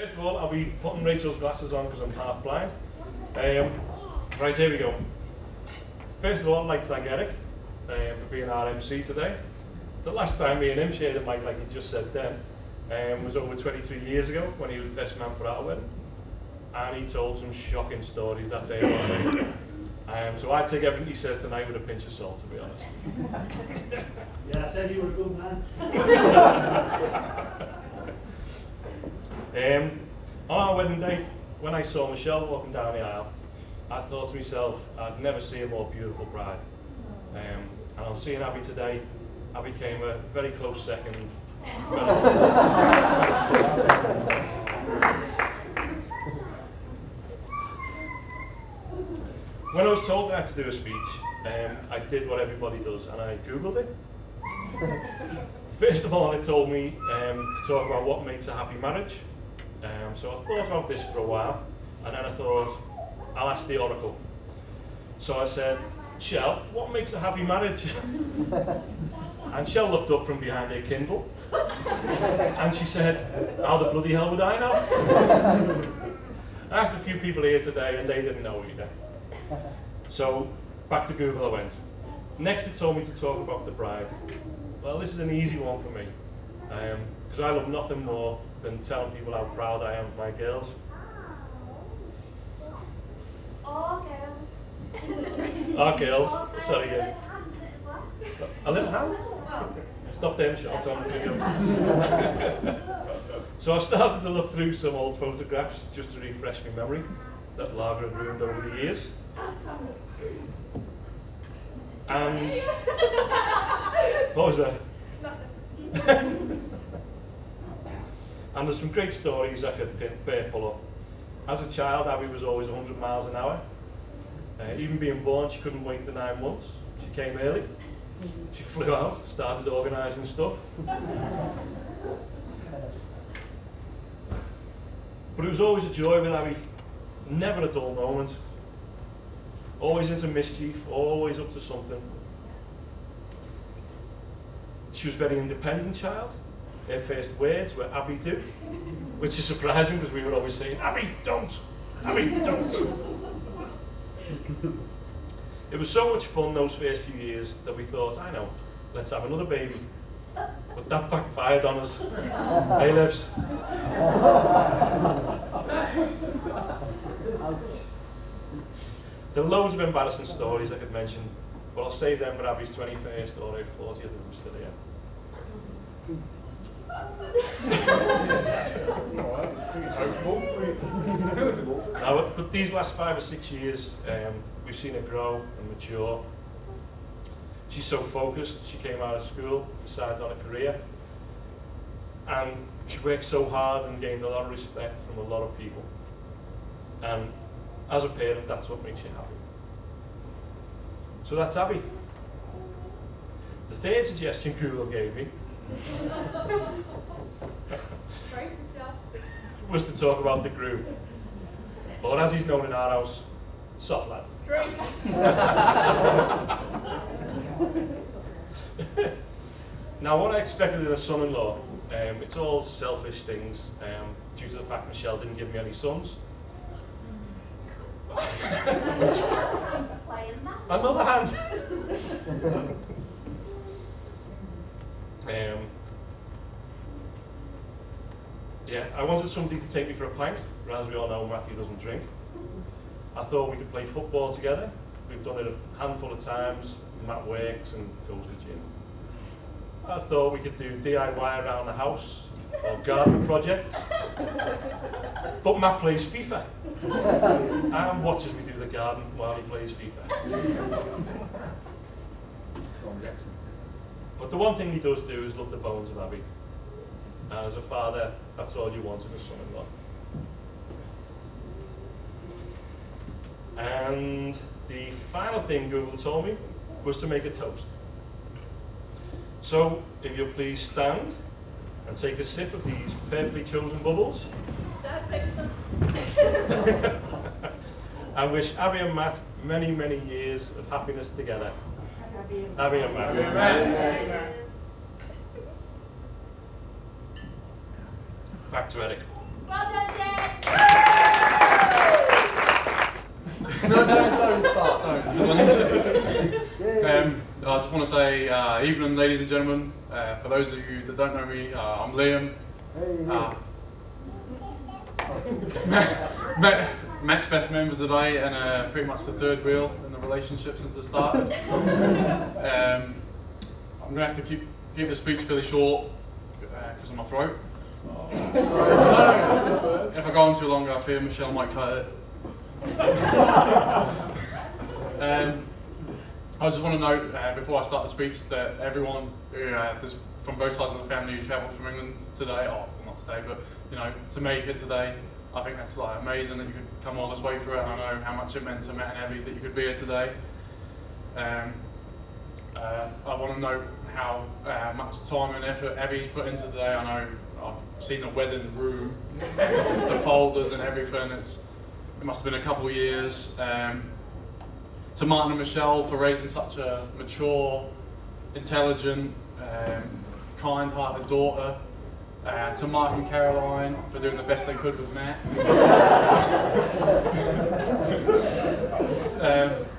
First of all, I'll be putting Rachel's glasses on because I'm half blind. Right, here we go. First of all, I'd like to thank Eric for being our MC today. The last time me and him shared a mic, like he just said then, was over 23 years ago when he was best man for our wedding. And he told some shocking stories that day. So I take everything he says tonight with a pinch of salt, to be honest. Yeah, I said you were a good man. On our wedding day, when I saw Michelle walking down the aisle, I thought to myself, I'd never see a more beautiful bride. And on seeing Abbie today, I became a very close second. When I was told I had to do a speech, I did what everybody does, and I Googled it. First of all, it told me to talk about what makes a happy marriage. So I thought about this for a while, and then I thought, I'll ask the Oracle. So I said, Shell, what makes a happy marriage? And Shell looked up from behind her Kindle, and she said, how the bloody hell would I know? I asked a few people here today, and they didn't know either. So back to Google I went. Next it told me to talk about the bride. Well, this is an easy one for me, because I love nothing more than telling people how proud I am of my girls. All girls. Our girls, sorry again. A little hand? Stop them shots on the video. So I started to look through some old photographs just to refresh my memory that Lager had ruined over the years. And what was that? And there's some great stories I could pull up. As a child, Abbie was always 100 miles an hour. Even being born, she couldn't wait the 9 months. She came early. She flew out, started organising stuff. But it was always a joy with Abbie. Never a dull moment. Always into mischief, always up to something. She was a very independent child. Her first words were Abbie do, which is surprising because we were always saying, Abbie don't, Abbie don't. It was so much fun those first few years that we thought, I know, let's have another baby. But that backfired on us. Hey, Lives. There are loads of embarrassing stories I could mention, but I'll save them for Abbie's 21st or her 40th if I'm still here. Now, but these last 5 or 6 years, we've seen her grow and mature. She's so focused. She came out of school, decided on a career, and she worked so hard and gained a lot of respect from a lot of people. And as a parent, that's what makes you happy. So that's Abbie. The third suggestion Google gave me was to talk about the groom, or as he's known in our house, soft lad. Now, what I expected in a son-in-law, it's all selfish things, due to the fact Michelle didn't give me any sons. Another hand. Yeah, I wanted somebody to take me for a pint, but as we all know, Matthew doesn't drink. I thought we could play football together. We've done it a handful of times. Matt works and goes to the gym. I thought we could do DIY around the house or garden projects. But Matt plays FIFA and watches me do the garden while he plays FIFA. But the one thing he does do is love the bones of Abbie. And as a father, that's all you want in a son-in-law. And the final thing Google told me was to make a toast. So, if you'll please stand and take a sip of these perfectly chosen bubbles. And wish Abbie and Matt many, many years of happiness together. Abbie and Matt. Amen. Back to Eric. Well done, don't start, don't. Because I need to. I just want to say, evening, ladies and gentlemen. For those of you that don't know me, I'm Liam. Matt's best member today, and pretty much the third wheel in the relationship since it started. I'm going to have to keep the speech fairly short because of my throat. If I go on too long, I fear Michelle might cut it. I just want to note before I start the speech that everyone from both sides of the family who travelled from England today, or not today, but to make it today, I think that's like amazing that you could come all this way for it. And I know how much it meant to Matt and Abbie that you could be here today. I want to note how much time and effort Abbie's put into today. I know I've seen the wedding room, the folders and everything. It must have been a couple of years. To Martin and Michelle for raising such a mature, intelligent, kind-hearted daughter. To Mark and Caroline for doing the best they could with Matt.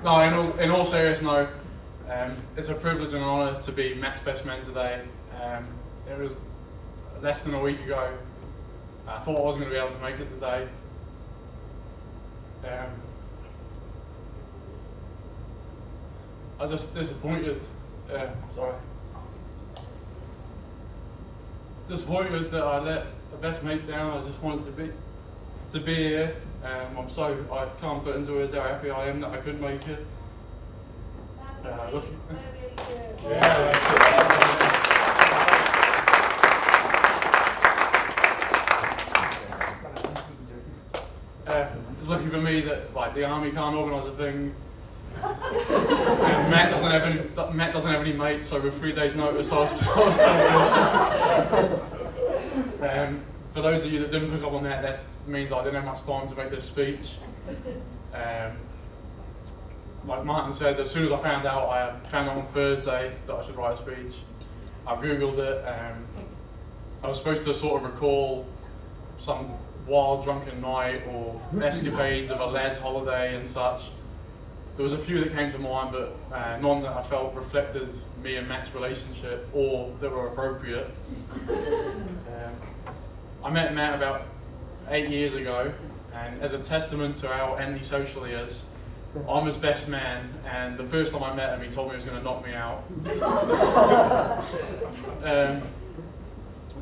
No, in all seriousness, it's a privilege and an honour to be Matt's best man today. It was less than a week ago. I thought I wasn't going to be able to make it today. I was just disappointed. Disappointed that I let the best mate down. I just wanted to be here. I can't put into words how happy I am that I couldn't make it. It's lucky for me that the army can't organise a thing. And Matt doesn't have any mates, so with 3 days' notice, I was still here. For those of you that didn't pick up on that means I didn't have much time to make this speech. Like Martin said, as soon as I found out on Thursday that I should write a speech. I googled it. I was supposed to sort of recall some wild drunken night or escapades of a lad's holiday and such. There was a few that came to mind, but none that I felt reflected me and Matt's relationship or that were appropriate. I met Matt about 8 years ago, and as a testament to how antisocial he is, I'm his best man, and the first time I met him, he told me he was going to knock me out.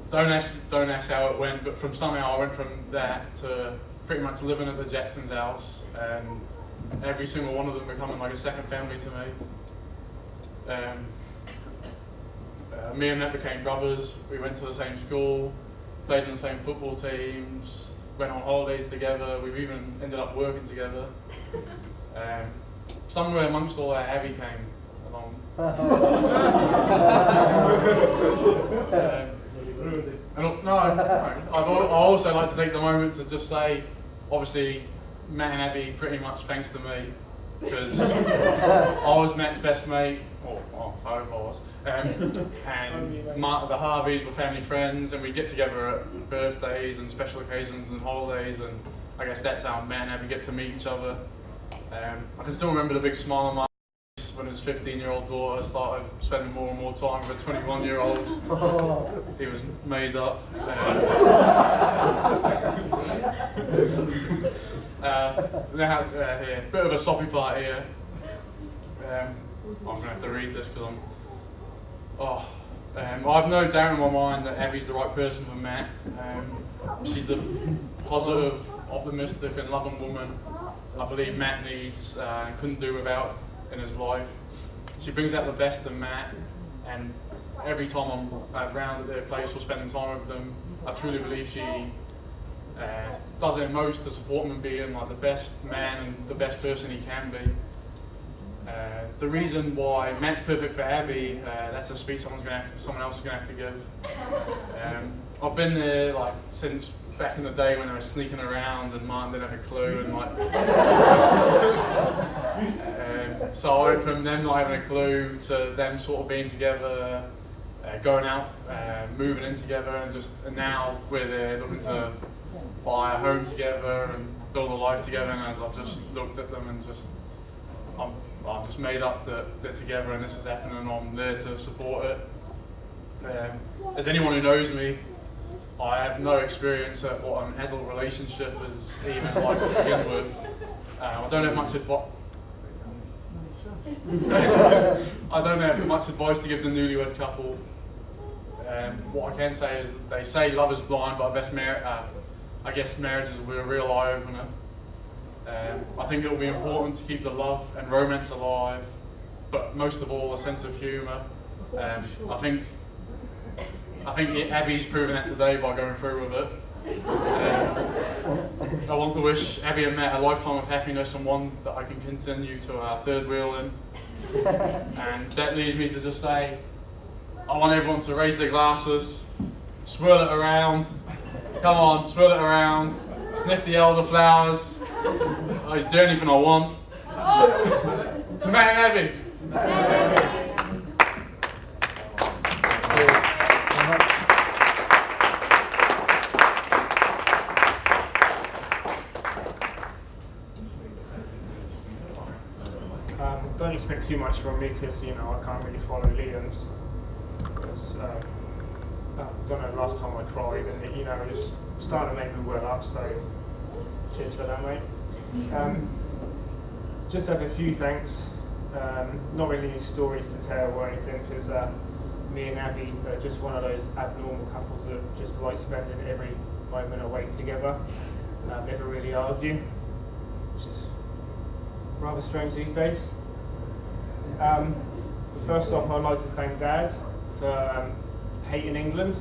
Don't ask how it went, but somehow I went from that to pretty much living at the Jackson's house, and every single one of them becoming like a second family to me. Me and Matt became brothers. We went to the same school, played in the same football teams, went on holidays together. We've even ended up working together. Somewhere amongst all that, Abbie came along. I'd also like to take the moment to just say, obviously, Matt and Abbie pretty much thanks to me, because I was Matt's best mate, I was, and the Harveys were family friends, and we'd get together at birthdays and special occasions and holidays, and I guess that's how Matt and Abbie get to meet each other. I can still remember the big smile on my face when his 15-year-old daughter started spending more and more time with a 21-year-old. He was made up. Here, bit of a soppy part here. I'm going to have to read this because I've no doubt in my mind that Abbie's the right person for Matt. She's the positive, optimistic and loving woman I believe Matt needs and couldn't do without in his life. She brings out the best in Matt, and every time I'm around at their place or spending time with them, I truly believe she does her most to support him in being like the best man and the best person he can be. The reason why Matt's perfect for Abbie, that's a speech someone else is going to have to give. I've been there since back in the day when they were sneaking around and Martin didn't have a clue, and so I went from them not having a clue to them sort of being together, going out, moving in together, and now we're there looking to buy a home together and build a life together, and as I've just looked at them and I'm just made up that they're together and this is happening, and I'm there to support it. As anyone who knows me, I have no experience at what an adult relationship is even like to begin with. I don't have much advice. I don't have much advice to give the newlywed couple. What I can say is they say love is blind, but I guess marriage will be a real eye-opener. I think it will be important to keep the love and romance alive, but most of all, a sense of humour. I think Abbie's proven that today by going through with it. I want to wish Abbie and Matt a lifetime of happiness and one that I can continue to our third wheel in. And that leads me to just say, I want everyone to raise their glasses, swirl it around. Come on, swirl it around. Sniff the elderflowers. I do anything I want. To Matt and Abbie. Don't expect too much from me because I can't really follow Liam's. I don't know, last time I cried and it was starting to make me well up, so cheers for that, mate. Just have a few thanks. Not really any stories to tell or anything, because me and Abbie are just one of those abnormal couples that just like spending every moment awake together. Never really argue, which is rather strange these days. First off, I'd like to thank Dad for hating England,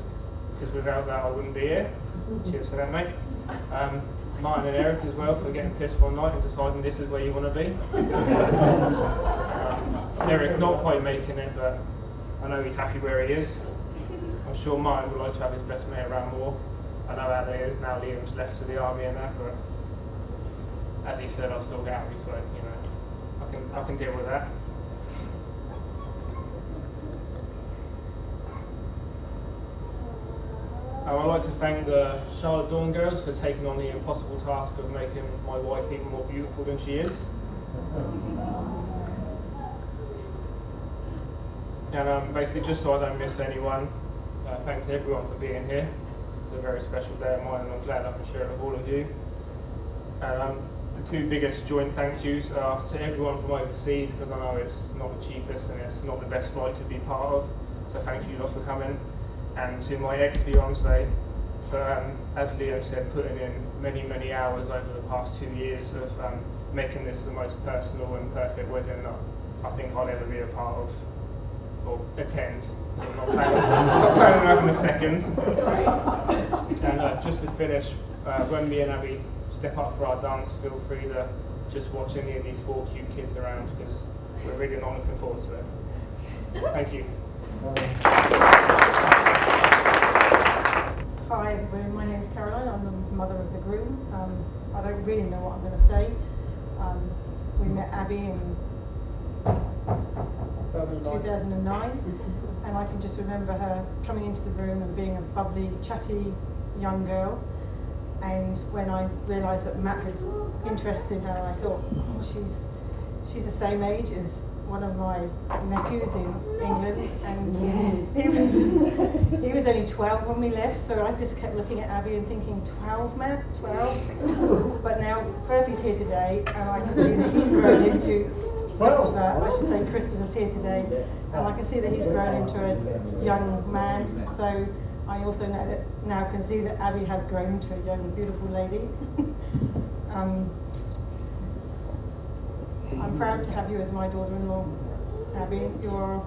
because without that I wouldn't be here. Cheers for that, mate. Martin and Eric as well for getting pissed one night and deciding this is where you want to be. Eric not quite making it, but I know he's happy where he is. I'm sure Martin would like to have his best mate around more. I know how that is now. Liam's left to the army and that, but as he said, I'll still get happy, so I can deal with that. I'd like to thank the Charlotte Dawn girls for taking on the impossible task of making my wife even more beautiful than she is. And basically, just so I don't miss anyone, thanks to everyone for being here. It's a very special day of mine, and I'm glad I can share it with all of you. And the two biggest joint thank yous are to everyone from overseas, because I know it's not the cheapest and it's not the best flight to be part of. So thank you lot for coming. And to my ex-fiance for, as Leo said, putting in many, many hours over the past 2 years of making this the most personal and perfect wedding that I think I'll ever be a part of or attend. I'm not planning on having a second. And just to finish, when me and Abbie step up for our dance, feel free to just watch any of these 4 cute kids around, because we're really not looking forward to it. Thank you. Hi everybody, my name is Caroline, I'm the mother of the groom. I don't really know what I'm going to say. We met Abbie in 2009, and I can just remember her coming into the room and being a bubbly, chatty young girl. And when I realised that Matt had interests in her, I thought, oh, she's the same age as one of my nephews in England, and he was only 12 when we left, so I just kept looking at Abbie and thinking, 12, Matt, 12? But now Furby's here today, and I can see that he's grown into Christopher, I should say Christopher's here today, and I can see that he's grown into a young man, so I also know that now can see that Abbie has grown into a young, beautiful lady. I'm proud to have you as my daughter-in-law, Abbie. You're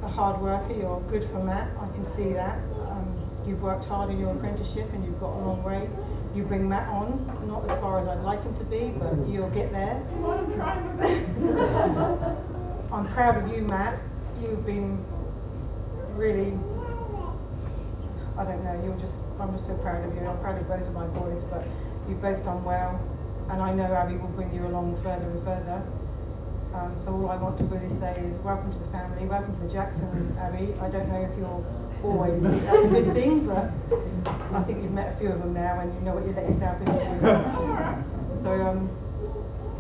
a hard worker, you're good for Matt, I can see that. You've worked hard in your apprenticeship and you've got a long way. You bring Matt on, not as far as I'd like him to be, but you'll get there. I'm proud of you, Matt. You've been really, I don't know, I'm just so proud of you. I'm proud of both of my boys, but you've both done well. And I know Abbie will bring you along further and further. So all I want to really say is welcome to the family, welcome to the Jacksons, Abbie. I don't know if you're always that's a good thing, but I think you've met a few of them now and you know what you let yourself into. So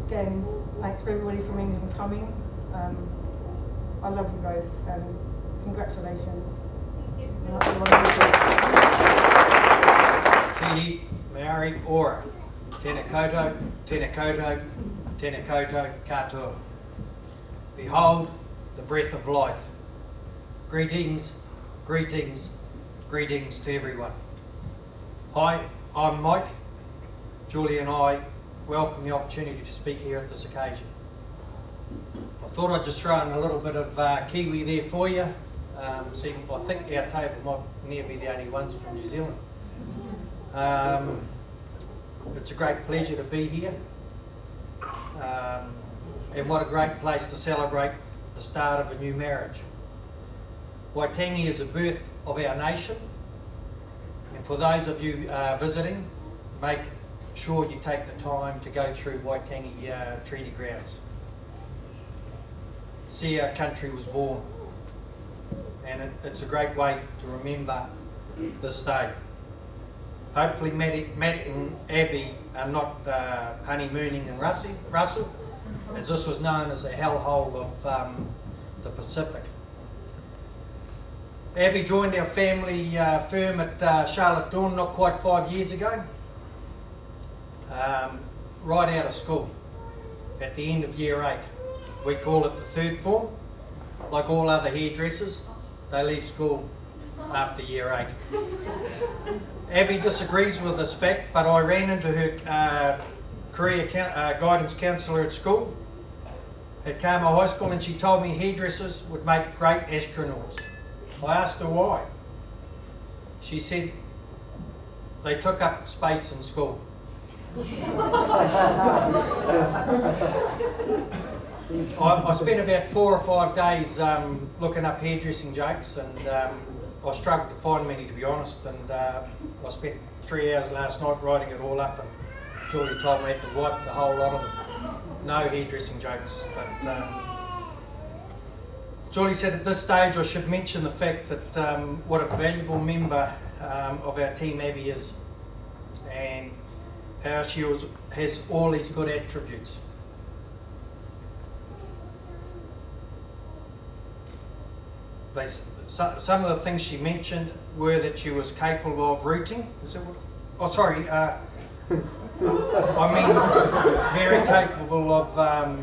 again, thanks for everybody from England coming. I love you both and congratulations. Tini, Maori, Ora, tēnā koutou, tēnā koutou, tēnā koutou katoa. Behold the breath of life. Greetings, greetings, greetings to everyone. Hi, I'm Mike. Julie and I welcome the opportunity to speak here at this occasion. I thought I'd just throw in a little bit of Kiwi there for you. I think our table might near be the only ones from New Zealand. It's a great pleasure to be here. And what a great place to celebrate the start of a new marriage. Waitangi is the birth of our nation. And for those of you visiting, make sure you take the time to go through Waitangi Treaty Grounds. See our country was born. And it's a great way to remember this day. Hopefully Matt and Abbie are not honeymooning in Russell, as this was known as a hellhole of the Pacific. Abbie joined our family firm at Charlotte Dawn not quite 5 years ago, right out of school, at the end of year 8. We call it the third form. Like all other hairdressers, they leave school after year 8. Abbie disagrees with this fact, but I ran into her career guidance counsellor at school at Carmel High School, and she told me hairdressers would make great astronauts. I asked her why. She said they took up space in school. I spent about 4 or 5 days looking up hairdressing jokes, and I struggled to find many, to be honest, and I spent 3 hours last night writing it all up, and Julie told me I had to wipe the whole lot of them. No hairdressing jokes, but Julie said at this stage I should mention the fact that what a valuable member of our team Abbie is, and how she has all these good attributes. Some of the things she mentioned were that she was capable of rooting. Is that what? Oh, sorry. I mean, very capable of. I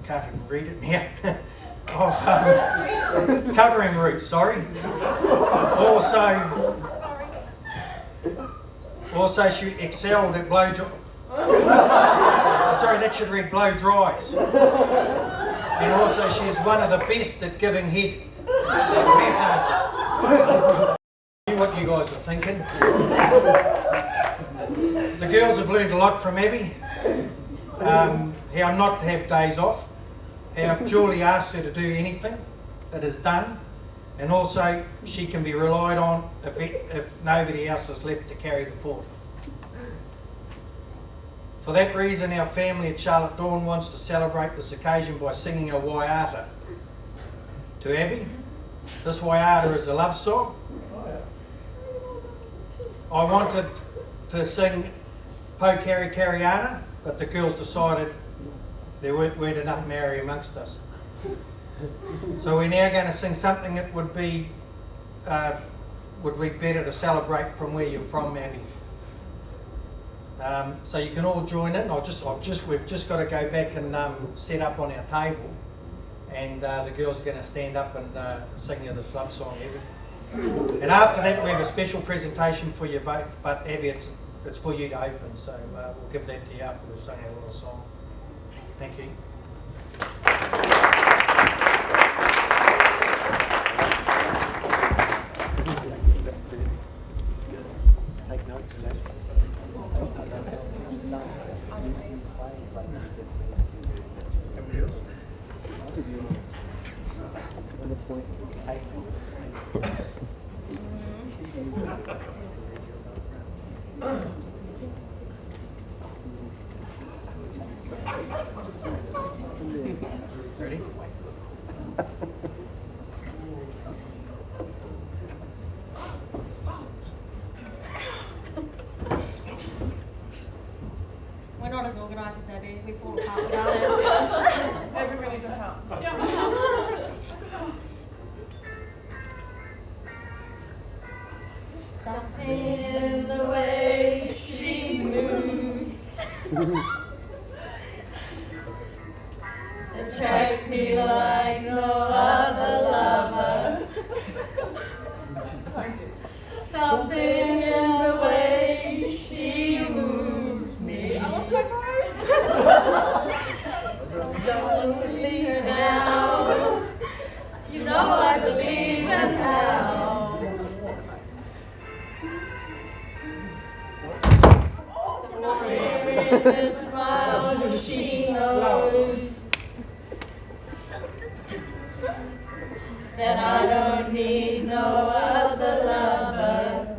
can't even read it now. Of covering roots. Sorry. Also, she excelled at blow dry. Sorry, that should read blow dries. And also she is one of the best at giving head massages. What you guys are thinking. The girls have learned a lot from Abbie. How not to have days off. How if Julie asks her to do anything, it is done. And also she can be relied on if nobody else is left to carry the fort. For that reason, our family at Charlotte Dawn wants to celebrate this occasion by singing a waiata to Abbie. This waiata is a love song. I wanted to sing Po Kari Kariana, but the girls decided there weren't enough Maori amongst us. So we're now going to sing something that would be better to celebrate from where you're from, Abbie. So you can all join in. We've just got to go back and set up on our table, and the girls are going to stand up and sing you this love song, Abbie. And after that, we have a special presentation for you both. But Abbie, it's for you to open, so we'll give that to you after we've sung our little song. Thank you. Take notes, Jack. Ready? We're not as organised as Abbie. We fall apart without it. Everybody to help. Something in the way she moves attracts me like no other lover. Something in the way she moves me. I lost my phone. Don't believe now. You know I believe in how. Where is the smile she knows that I don't need no other lover.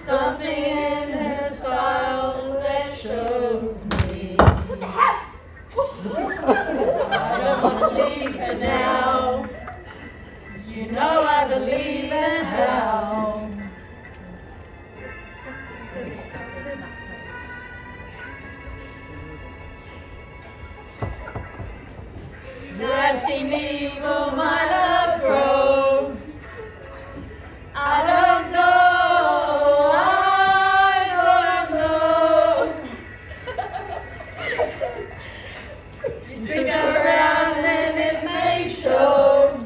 Something in her style that shows me. What the hell? I don't want to leave her now. You know I believe in how. You're asking me, will my love grow? I don't know, I don't know. You stick around and it may show.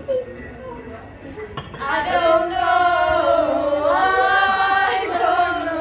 I don't know, I don't know.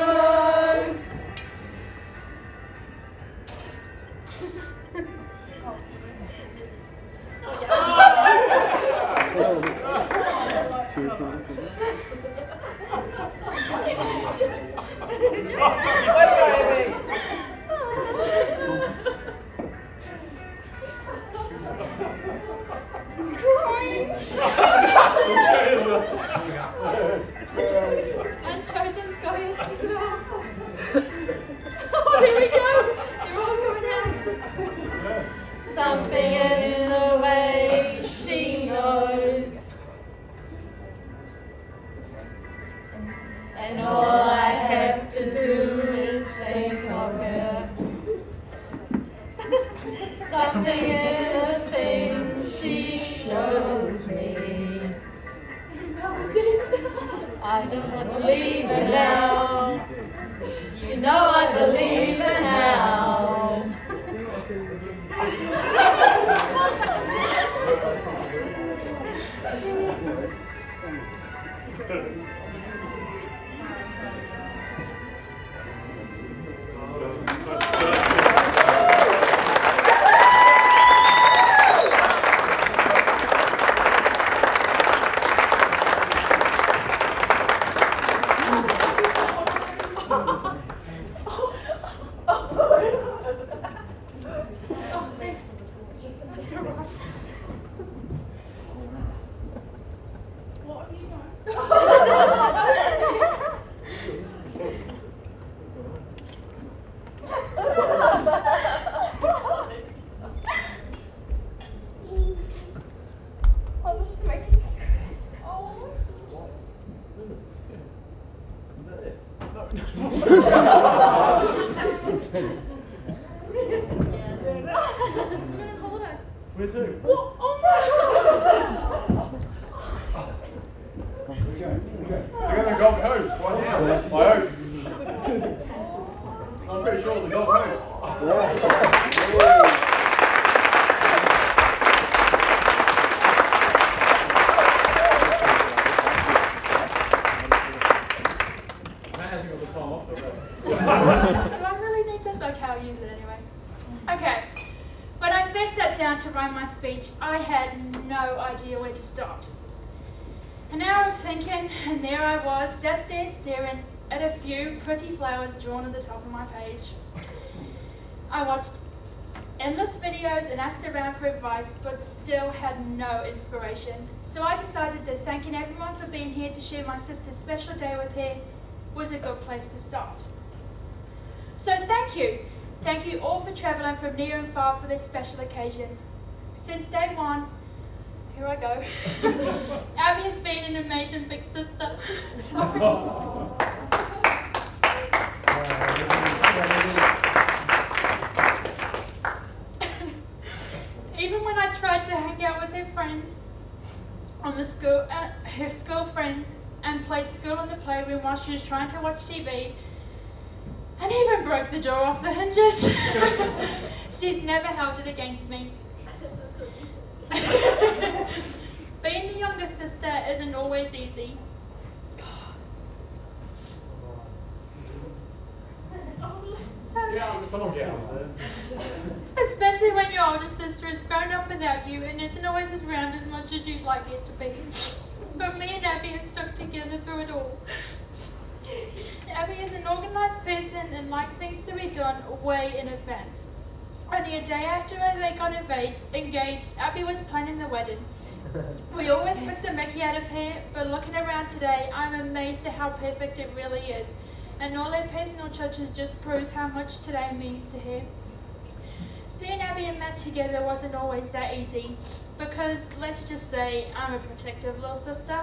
Unchosen Goyas as well. Oh, here we go. They're all going out. Something in the way she knows, and all I have to do is think of her. Something in the things she shows me. I don't want to leave her now. You know I believe in how. Where to? We're going to Gold Coast right now, I hope. I'm pretty sure the Gold Coast. Matt hasn't got the time off though. Do I really need this? Okay, I'll use it anyway. Okay. When I first sat down to write my speech, I had no idea where to start. An hour of thinking, and there I was, sat there staring at a few pretty flowers drawn at the top of my page. I watched endless videos and asked around for advice, but still had no inspiration. So I decided that thanking everyone for being here to share my sister's special day with her was a good place to start. So thank you. Thank you all for travelling from near and far for this special occasion. Since day one, here I go, Abbie has been an amazing big sister. Sorry. on the school, her school friends, and played school in the playroom while she was trying to watch TV, and even broke the door off the hinges. She's never held it against me. Being the younger sister isn't always easy. Especially when your older sister has grown up without you and isn't always as round as much as you'd like it to be. But me and Abbie have stuck together through it all. Abbie is an organised person and likes things to be done way in advance. Only a day after they got engaged, Abbie was planning the wedding. We always took the mickey out of her, but looking around today, I'm amazed at how perfect it really is. And all her personal touches just prove how much today means to her. Seeing Abbie and Matt together wasn't always that easy, because let's just say I'm a protective little sister.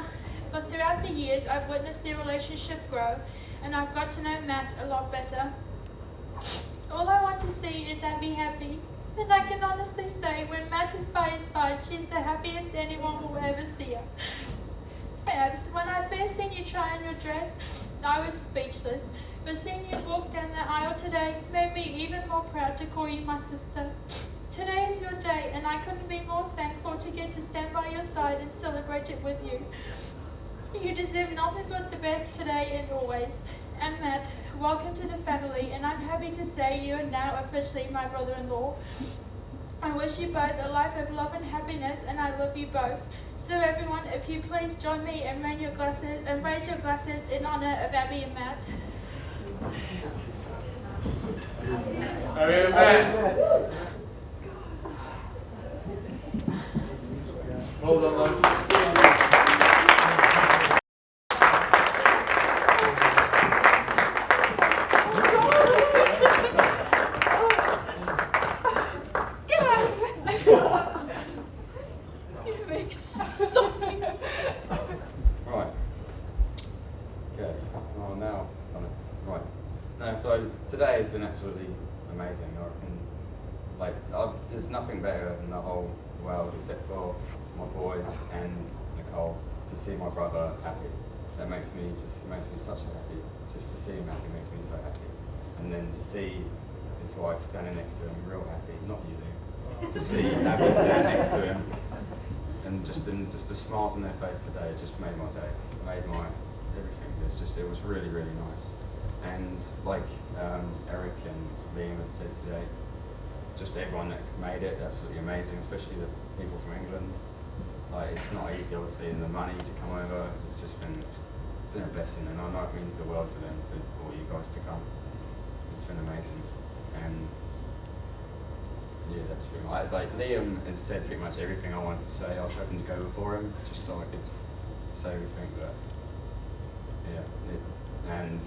But throughout the years, I've witnessed their relationship grow, and I've got to know Matt a lot better. All I want to see is Abbie happy. And I can honestly say, when Matt is by his side, she's the happiest anyone will ever see her. Abs, when I first seen you try on your dress, I was speechless. But seeing you walk down the aisle today made me even more proud to call you my sister. Today is your day, and I couldn't be more thankful to get to stand by your side and celebrate it with you. You deserve nothing but the best today and always. And Matt, welcome to the family, and I'm happy to say you are now officially my brother-in-law. I wish you both a life of love and happiness, and I love you both. So everyone, if you please join me and raise your glasses in honour of Abbie and Matt. Abbie and Matt. Well done, love. Today has been absolutely amazing. I reckon, there's nothing better in the whole world except for my boys and Nicole to see my brother happy. That makes me such happy. Just to see him happy makes me so happy. And then to see his wife standing next to him, real happy. Not you. To see Abbie stand next to him, and just the smiles on their face today just made my day. Made my everything. It was really really nice. And like Eric and Liam had said today, just everyone that made it, absolutely amazing, especially the people from England. It's not easy, obviously, and the money to come over, it's been a blessing, and I know it means the world to them for all you guys to come. It's been amazing, and yeah, that's pretty much, Liam has said pretty much everything I wanted to say. I was hoping to go before him, just so I could say everything, but yeah, and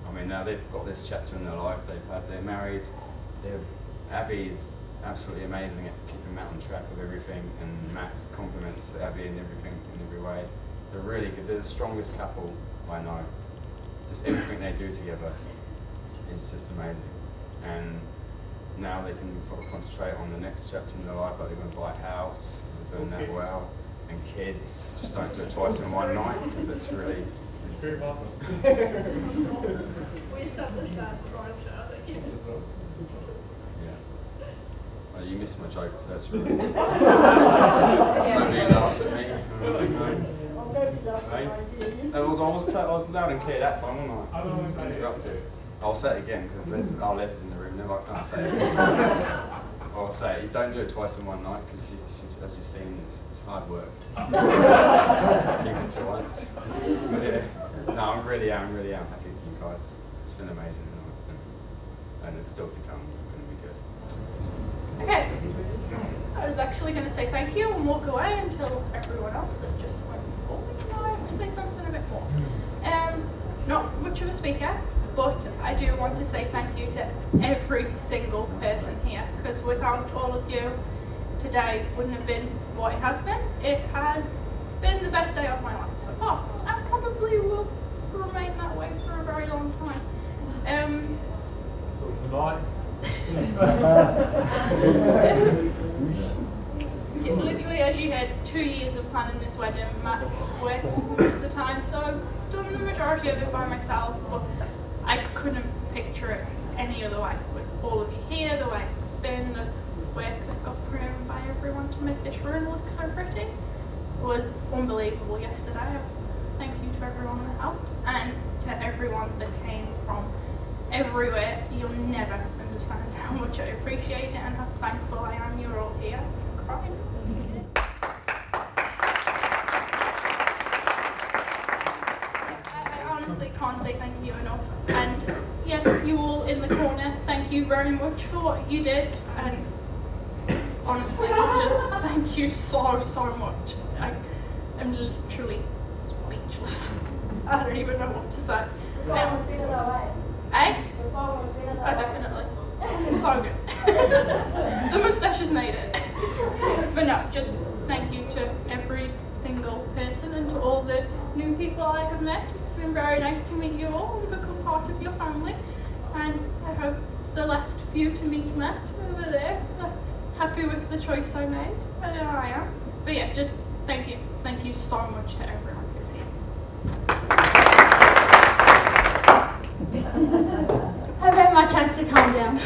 I mean, now they've got this chapter in their life. They're married. Abbie is absolutely amazing at keeping Matt on track with everything, and Matt compliments Abbie in everything, in every way. They're really good. They're the strongest couple I know. Just everything they do together is just amazing. And now they can sort of concentrate on the next chapter in their life. Like they're going to buy a house. They're doing that well. And kids, just don't do it twice in one night, because it's really. Very popular. We established that before I'm sure. Yeah. Well, you missed my jokes, so that's really good. Nobody laughs at me. Hey? I was loud and clear that time, wasn't I? I was interrupted. I'll say it again, because there's our letters in the room now, I can't say it again. I'll say it, you don't do it twice in one night, because as you've seen, it's hard work. Keep it to once. But yeah, no, I really am happy with you guys. It's been amazing, and it's still to come. It's going to be good. Okay, I was actually going to say thank you and walk away until everyone else that just went before me. No, I have to say something a bit more. Not much of a speaker, but I do want to say thank you to every single person here, because without all of you, today wouldn't have been what it has been. It has been the best day of my life so far, and probably will remain that way for a very long time. Literally, as as you had 2 years of planning this wedding, Matt works most of the time, so I've done the majority of it by myself, but I couldn't picture it any other way. With all of you here, the way it's been, the work that got put in by everyone to make this room look so pretty, it was unbelievable yesterday. Thank you to everyone that helped, and to everyone that came from everywhere. You'll never understand how much I appreciate it and how thankful I am you're all here. I'm crying. I honestly can't say thank you enough. And yes, you all in the corner, thank you very much for what you did. And honestly, just thank you so much. I'm literally speechless. I don't even know what to say. Eh? Oh, definitely. So good. The moustaches made it. But no, just thank you to every single person and to all the new people I have met. It's been very nice to meet you all and become part of your family. And I hope the last few to meet Matt over there are happy with the choice I made. I know I am. But yeah, just thank you. Thank you so much to everyone who's here. I've had my chance to calm down.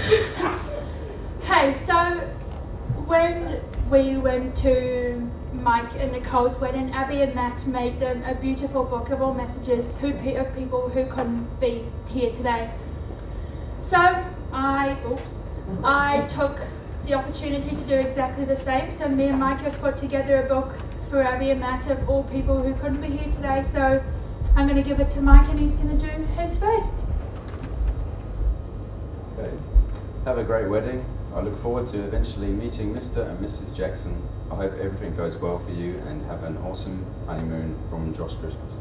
Okay, so when we went to Mike and Nicole's wedding, Abbie and Matt made them a beautiful book of all messages of people who couldn't be here today. So I took the opportunity to do exactly the same. So me and Mike have put together a book for Abbie and Matt of all people who couldn't be here today. So I'm going to give it to Mike and he's going to do his first. Okay. Have a great wedding. I look forward to eventually meeting Mr. and Mrs. Jackson. I hope everything goes well for you and have an awesome honeymoon from Josh Christmas.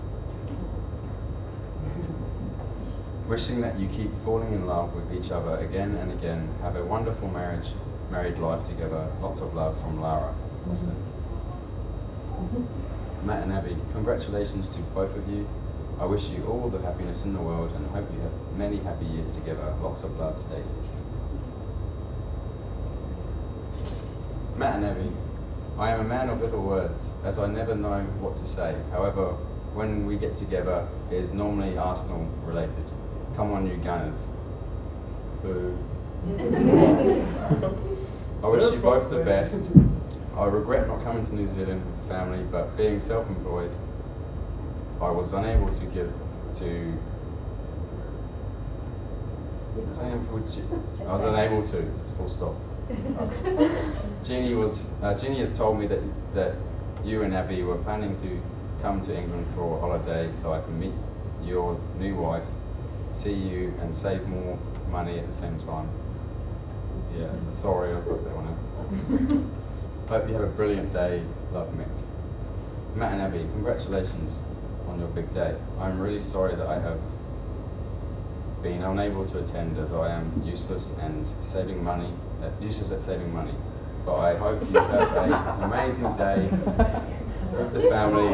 Wishing that you keep falling in love with each other again and again. Have a wonderful married life together. Lots of love from Lara, Austin. Matt and Abbie, congratulations to both of you. I wish you all the happiness in the world and hope you have many happy years together. Lots of love, Stacey. Matt and Abbie, I am a man of little words, as I never know what to say. However, when we get together, it is normally Arsenal related. Come on, you Gunners. Boo. I wish you both the best. I regret not coming to New Zealand with the family, but being self-employed, I was unable to give to. I was unable to. Full stop. Jeannie has told me that you and Abbie were planning to come to England for a holiday, so I can meet your new wife, see you, and save more money at the same time. Yeah, sorry, I put that one out. Hope you have a brilliant day. Love, Mick. Matt and Abbie, congratulations on your big day. I'm really sorry that I have been unable to attend as I am useless at saving money. But I hope you have an amazing day with the family.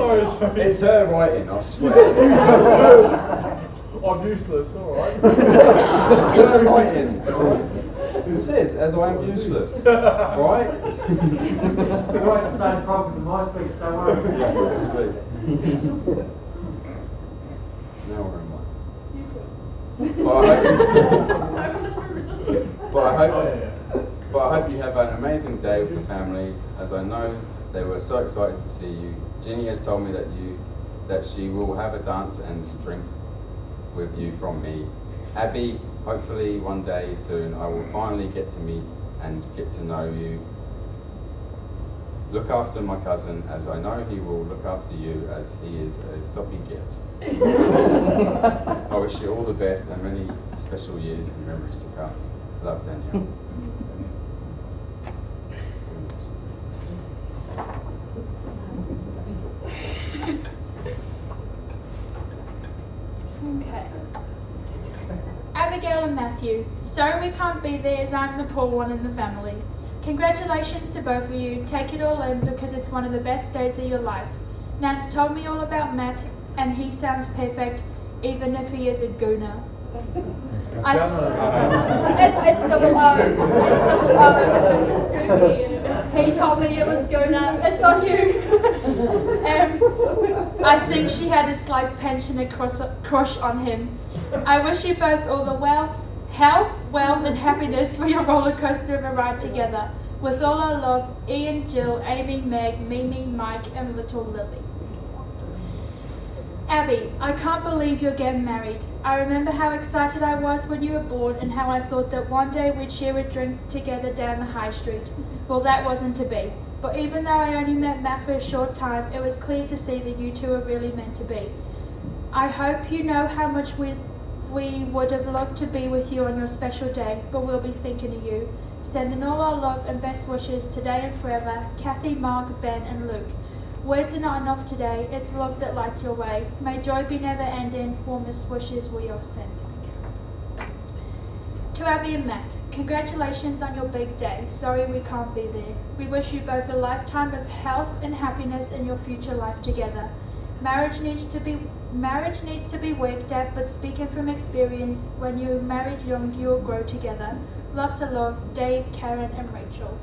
It's her writing, I swear. It's her writing. I'm useless, alright. It's her writing. It says, as I am useless. Right? You write the same problems in my speech, don't worry. Sweet. Now where am I? But I hope you have an amazing day with the family, as I know they were so excited to see you. Jeannie has told me that she will have a dance and drink with you from me. Abbie, hopefully one day soon I will finally get to meet and get to know you. Look after my cousin, as I know he will look after you, as he is a soppy git. I wish you all the best and many special years and memories to come. Love, Danielle. Okay. Abigail and Matthew, sorry we can't be there as I'm the poor one in the family. Congratulations to both of you. Take it all in because it's one of the best days of your life. Nat's told me all about Matt and he sounds perfect, even if he is a gooner. It's still a low. It's still a low. He told me it was good enough. It's on you. I think she had a slight pensioner crush on him. I wish you both all the health, wealth and happiness for your roller coaster of a ride together. With all our love, Ian, Jill, Amy, Meg, Mimi, Mike and little Lily. Abbie, I can't believe you're getting married. I remember how excited I was when you were born and how I thought that one day we'd share a drink together down the high street. Well, that wasn't to be. But even though I only met Matt for a short time, it was clear to see that you two are really meant to be. I hope you know how much we would have loved to be with you on your special day, but we'll be thinking of you. Sending all our love and best wishes today and forever, Kathy, Mark, Ben and Luke. Words are not enough today, it's love that lights your way. May joy be never ending, warmest wishes we all send. To Abbie and Matt, congratulations on your big day. Sorry we can't be there. We wish you both a lifetime of health and happiness in your future life together. Marriage needs to be worked at, but speaking from experience, when you're married young, you'll grow together. Lots of love, Dave, Karen and Rachel.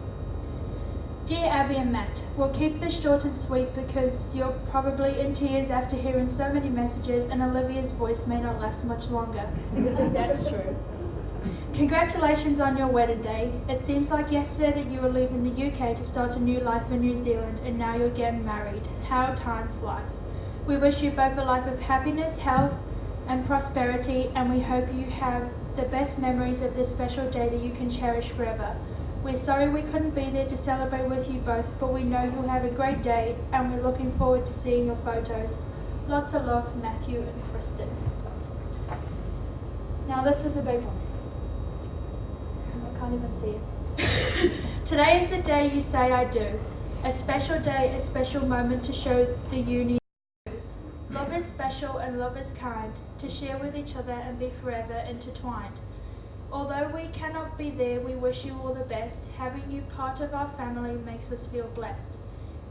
Dear Abbie and Matt, we'll keep this short and sweet because you're probably in tears after hearing so many messages and Olivia's voice may not last much longer. That's true. Congratulations on your wedding day. It seems like yesterday that you were leaving the UK to start a new life in New Zealand and now you're getting married. How time flies. We wish you both a life of happiness, health and prosperity and we hope you have the best memories of this special day that you can cherish forever. We're sorry we couldn't be there to celebrate with you both, but we know you'll have a great day and we're looking forward to seeing your photos. Lots of love, Matthew and Kristen. Now this is the big one. I can't even see it. Today is the day you say I do. A special day, a special moment to show the uni. Love is special and love is kind, to share with each other and be forever intertwined. Although we cannot be there, we wish you all the best. Having you part of our family makes us feel blessed.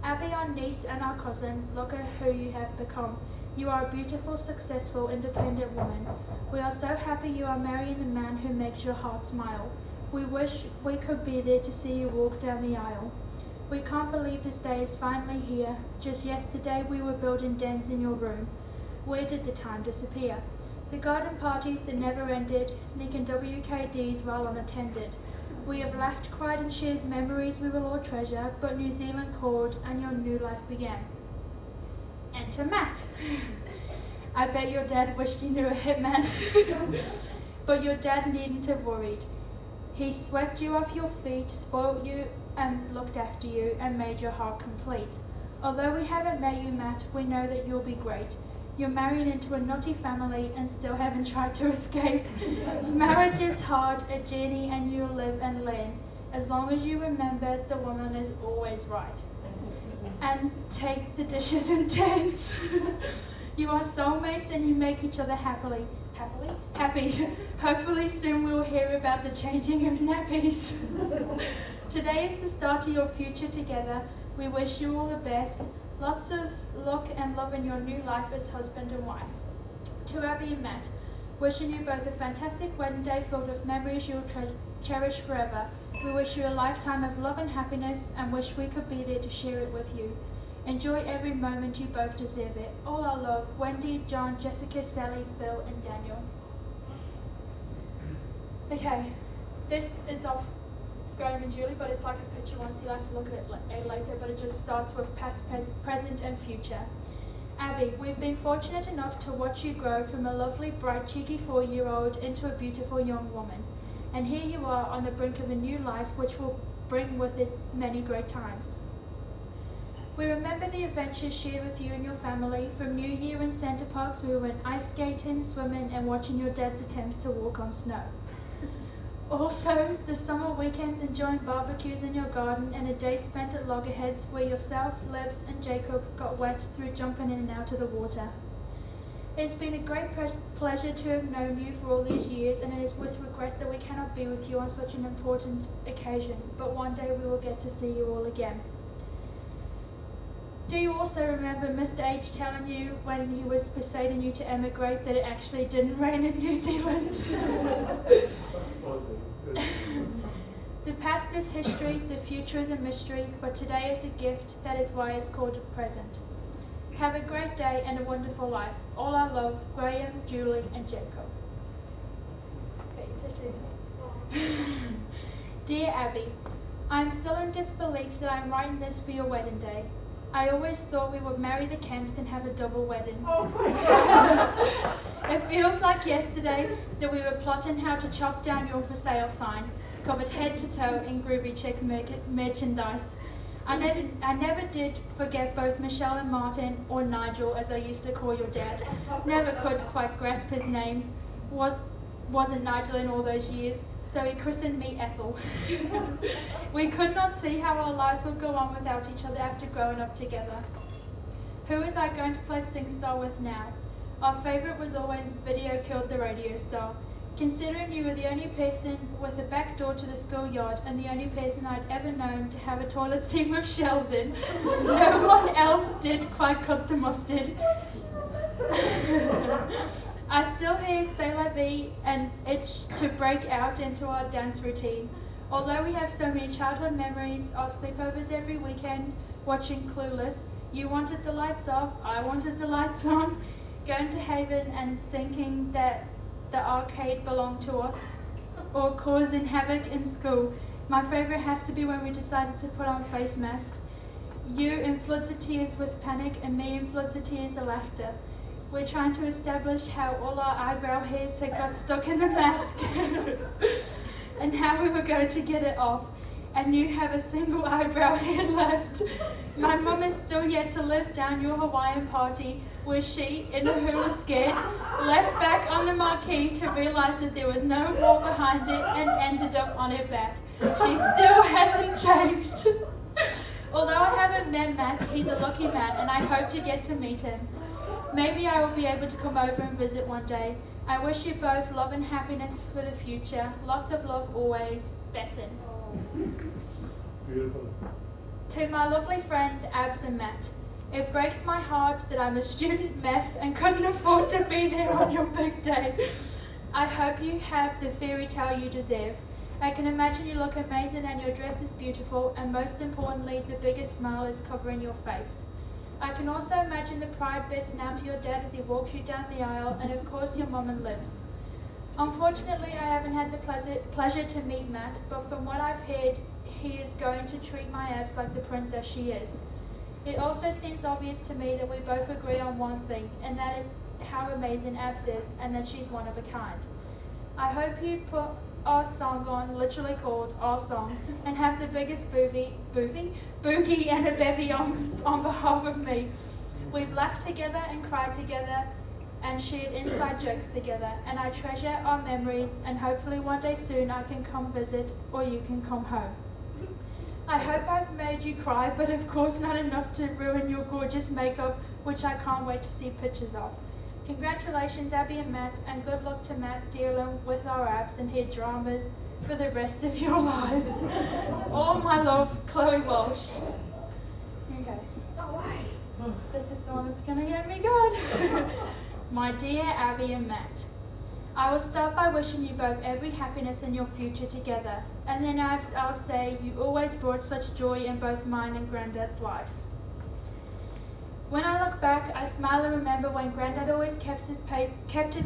Abbie, our niece and our cousin, look at who you have become. You are a beautiful, successful, independent woman. We are so happy you are marrying the man who makes your heart smile. We wish we could be there to see you walk down the aisle. We can't believe this day is finally here. Just yesterday we were building dens in your room. Where did the time disappear? The garden parties that never ended, sneaking WKDs while unattended. We have laughed, cried and shared memories we will all treasure, but New Zealand called and your new life began. Enter Matt. I bet your dad wished he knew a hitman, but your dad needn't have worried. He swept you off your feet, spoilt you and looked after you and made your heart complete. Although we haven't met you, Matt, we know that you'll be great. You're married into a naughty family and still haven't tried to escape. Marriage is hard, a journey, and you'll live and learn. As long as you remember the woman is always right. And take the dishes in turns. You are soulmates and you make each other happy. Hopefully soon we'll hear about the changing of nappies. Today is the start of your future together. We wish you all the best. Lots of luck and love in your new life as husband and wife. To Abbie and Matt, wishing you both a fantastic wedding day filled with memories you'll cherish forever. We wish you a lifetime of love and happiness and wish we could be there to share it with you. Enjoy every moment, you both deserve it. All our love, Wendy, John, Jessica, Sally, Phil and Daniel. Okay, this is off Graham and Julie, but it's like a picture once you like to look at it later, but it just starts with past, present and future. Abbie, we've been fortunate enough to watch you grow from a lovely, bright, cheeky 4-year-old into a beautiful young woman. And here you are on the brink of a new life which will bring with it many great times. We remember the adventures shared with you and your family. From New Year in Centre Parks, we went ice skating, swimming and watching your dad's attempts to walk on snow. Also, the summer weekends enjoying barbecues in your garden and a day spent at loggerheads where yourself, Lebs and Jacob got wet through jumping in and out of the water. It's been a great pleasure to have known you for all these years, and it is with regret that we cannot be with you on such an important occasion, but one day we will get to see you all again. Do you also remember Mr. H telling you when he was persuading you to emigrate that it actually didn't rain in New Zealand? The past is is history, the future is a mystery, but today is a gift, that is why it's called a present. Have a great day and a wonderful life. All our love, Graham, Julie, and Jacob. Okay, tissues. Dear Abbie, I am still in disbelief that I am writing this for your wedding day. I always thought we would marry the Kemps and have a double wedding. It feels like yesterday that we were plotting how to chop down your for sale sign, covered head to toe in groovy chick merchandise. I never did forget both Michelle and Martin, or Nigel as I used to call your dad. Never could quite grasp his name. Wasn't Nigel in all those years, so he christened me Ethel. We could not see how our lives would go on without each other after growing up together. Who is I going to play Sing Star with now? Our favourite was always Video Killed the Radio Star. Considering you were the only person with a back door to the schoolyard and the only person I'd ever known to have a toilet seat with shells in, no one else did quite cut the mustard. I still hear C'est la vie and itch to break out into our dance routine. Although we have so many childhood memories, our sleepovers every weekend, watching Clueless, you wanted the lights off, I wanted the lights on, going to Haven and thinking that the arcade belonged to us, or causing havoc in school. My favourite has to be when we decided to put on face masks. You in floods of tears with panic and me in floods of tears of laughter. We're trying to establish how all our eyebrow hairs had got stuck in the mask and how we were going to get it off. And you have a single eyebrow hair left. My mum is still yet to live down your Hawaiian party where she, in a hula skirt, leapt back on the marquee to realise that there was no wall behind it and ended up on her back. She still hasn't changed. Although I haven't met Matt, he's a lucky man and I hope to get to meet him. Maybe I will be able to come over and visit one day. I wish you both love and happiness for the future. Lots of love always, Bethan. Beautiful. To my lovely friend Abs and Matt, it breaks my heart that I'm a student meth and couldn't afford to be there on your big day. I hope you have the fairy tale you deserve. I can imagine you look amazing and your dress is beautiful, and most importantly, the biggest smile is covering your face. I can also imagine the pride bursting out to your dad as he walks you down the aisle, and of course your mum and Livs. Unfortunately, I haven't had the pleasure to meet Matt, but from what I've heard, he is going to treat my Abs like the princess she is. It also seems obvious to me that we both agree on one thing, and that is how amazing Abs is, and that she's one of a kind. I hope you put our song on, literally called Our Song, and have the biggest boogie and a bevy on behalf of me. We've laughed together and cried together and shared inside jokes together, and I treasure our memories, and hopefully one day soon I can come visit or you can come home. I hope I've made you cry, but of course not enough to ruin your gorgeous makeup, which I can't wait to see pictures of. Congratulations, Abbie and Matt, and good luck to Matt dealing with our abs and hair dramas for the rest of your lives. All my love, Chloe Walsh. Okay. This is the one that's going to get me good. My dear Abbie and Matt, I will start by wishing you both every happiness in your future together, and then Abs, I'll say you always brought such joy in both mine and Grandad's life. When I look back, I smile and remember when Grandad always kept his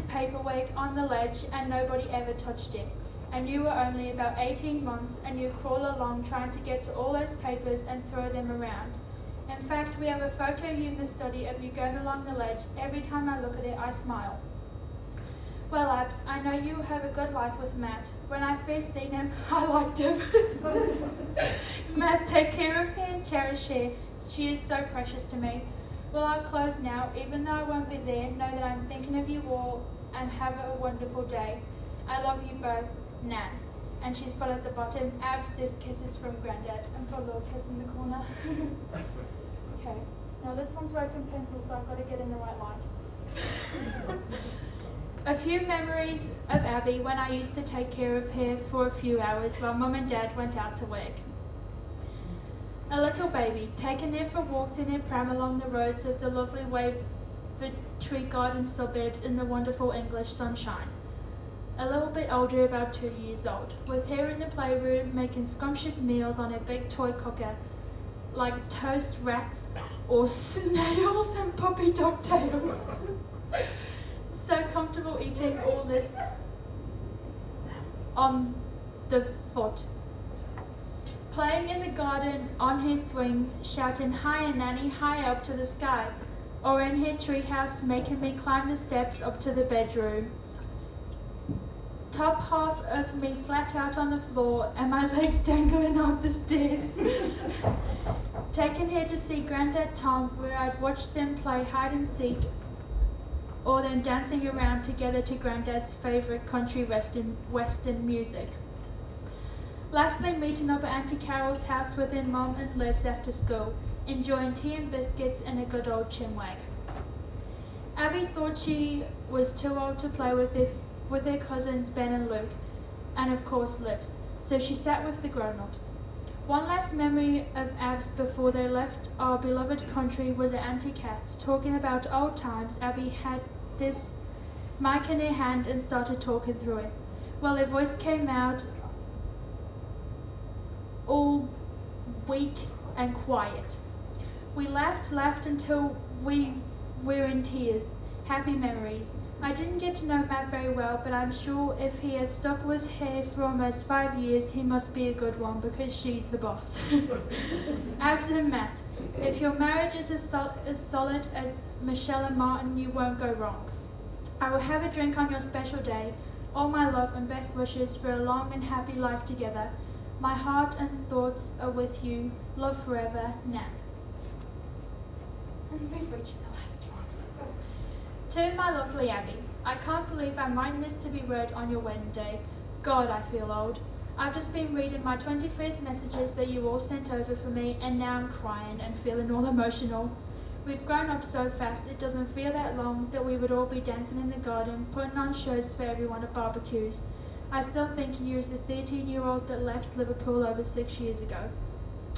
paperwork on the ledge and nobody ever touched it. And you were only about 18 months and you crawl along trying to get to all those papers and throw them around. In fact, we have a photo of you in the study of you going along the ledge. Every time I look at it, I smile. Well, Abs, I know you have a good life with Matt. When I first seen him, I liked him. Matt, take care of her and cherish her. She is so precious to me. Well, I'll close now. Even though I won't be there, know that I'm thinking of you all and have a wonderful day. I love you both, Nan. And she's put at the bottom, Abs, this kisses from Grandad. And put a little kiss in the corner. Okay. Now this one's wrote in pencil, so I've got to get in the right light. A few memories of Abbie when I used to take care of her for a few hours while Mum and Dad went out to work. A little baby, taken there for walks in her pram along the roads of the lovely Wavertree Garden suburbs in the wonderful English sunshine. a little bit older, about 2 years old, with her in the playroom making scrumptious meals on her big toy cooker, like toast rats or snails and puppy dog tails. So comfortable eating all this on the foot. Playing in the garden on her swing, shouting "Hiya Nanny, high up to the sky," or in her treehouse making me climb the steps up to the bedroom. Top half of me flat out on the floor and my legs dangling up the stairs. Taking her to see Granddad Tom, where I'd watch them play hide and seek, or them dancing around together to Granddad's favourite country western music. Lastly, meeting up at Auntie Carol's house with her mum and Livs after school, enjoying tea and biscuits and a good old chinwag. Abbie thought she was too old to play with her cousins Ben and Luke, and of course Livs, so she sat with the grown-ups. One last memory of Ab's before they left our beloved country was at Auntie Kat's, talking about old times. Abbie had this mic in her hand and started talking through it. Well, her voice came out all weak and quiet. We laughed until we were in tears. Happy memories. I didn't get to know Matt very well, but I'm sure if he has stuck with her for almost 5 years, he must be a good one because she's the boss. Abs and Matt, if your marriage is as solid as Michelle and Martin, you won't go wrong. I will have a drink on your special day. All my love and best wishes for a long and happy life together. My heart and thoughts are with you. Love forever, Nan. And we've reached the last one. To my lovely Abbie, I can't believe I'm writing this to be read on your wedding day. God, I feel old. I've just been reading my 21st messages that you all sent over for me, and now I'm crying and feeling all emotional. We've grown up so fast, it doesn't feel that long that we would all be dancing in the garden, putting on shows for everyone at barbecues. I still think of you as the 13-year-old that left Liverpool over 6 years ago.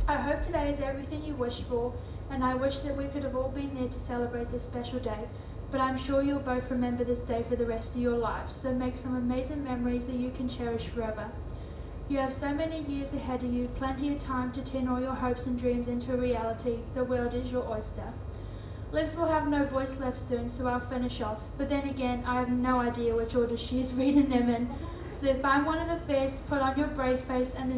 I hope today is everything you wished for, and I wish that we could have all been there to celebrate this special day. But I'm sure you'll both remember this day for the rest of your lives, so make some amazing memories that you can cherish forever. You have so many years ahead of you, plenty of time to turn all your hopes and dreams into a reality. The world is your oyster. Livs will have no voice left soon, so I'll finish off. But then again, I have no idea which order she is reading them in. So if I'm one of the first, put on your brave face and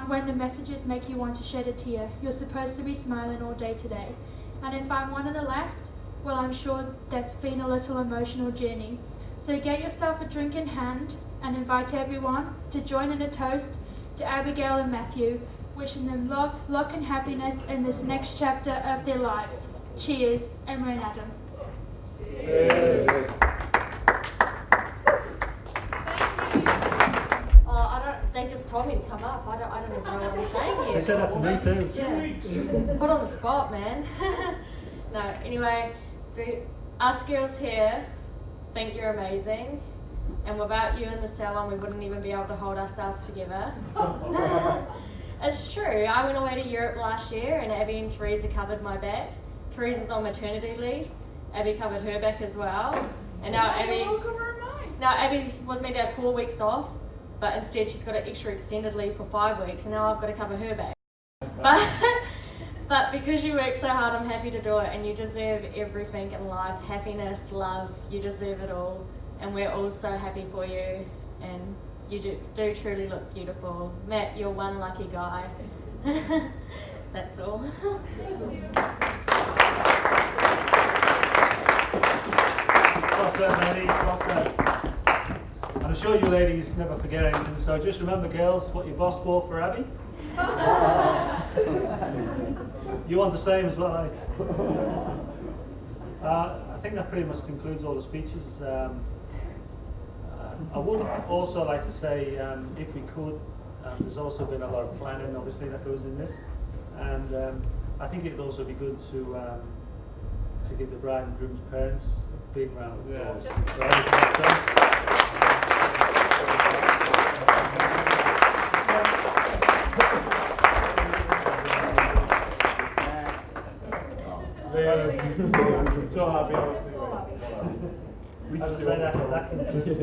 when the messages make you want to shed a tear. You're supposed to be smiling all day today. And if I'm one of the last, well, I'm sure that's been a little emotional journey. So get yourself a drink in hand and invite everyone to join in a toast to Abigail and Matthew, wishing them love, luck and happiness in this next chapter of their lives. Cheers, Emma and Adam. Cheers. They just told me to come up. I don't even know what I'm saying They yet. said that to me too. Yeah. Put on the spot, man. No, anyway, us girls here think you're amazing, and without you in the salon, we wouldn't even be able to hold ourselves together. It's true. I went away to Europe last year, and Abbie and Teresa covered my back. Teresa's on maternity leave. Abbie covered her back as well, and now Abbie was meant to have 4 weeks off, but instead she's got an extra extended leave for 5 weeks, and now I've got to cover her back. But because you work so hard, I'm happy to do it, and you deserve everything in life. Happiness, love, you deserve it all, and we're all so happy for you, and you do truly look beautiful. Matt, you're one lucky guy. That's all. Well said, ladies, well said. I'm sure you ladies never forget anything, so just remember, girls, what your boss bought for Abbie. You want the same as well, eh? I think that pretty much concludes all the speeches. I would also like to say, if we could, there's also been a lot of planning, obviously, that goes in this, and I think it'd also be good to give the bride and groom's parents a big round of applause. For everything they've done. So happy. As I say, that concludes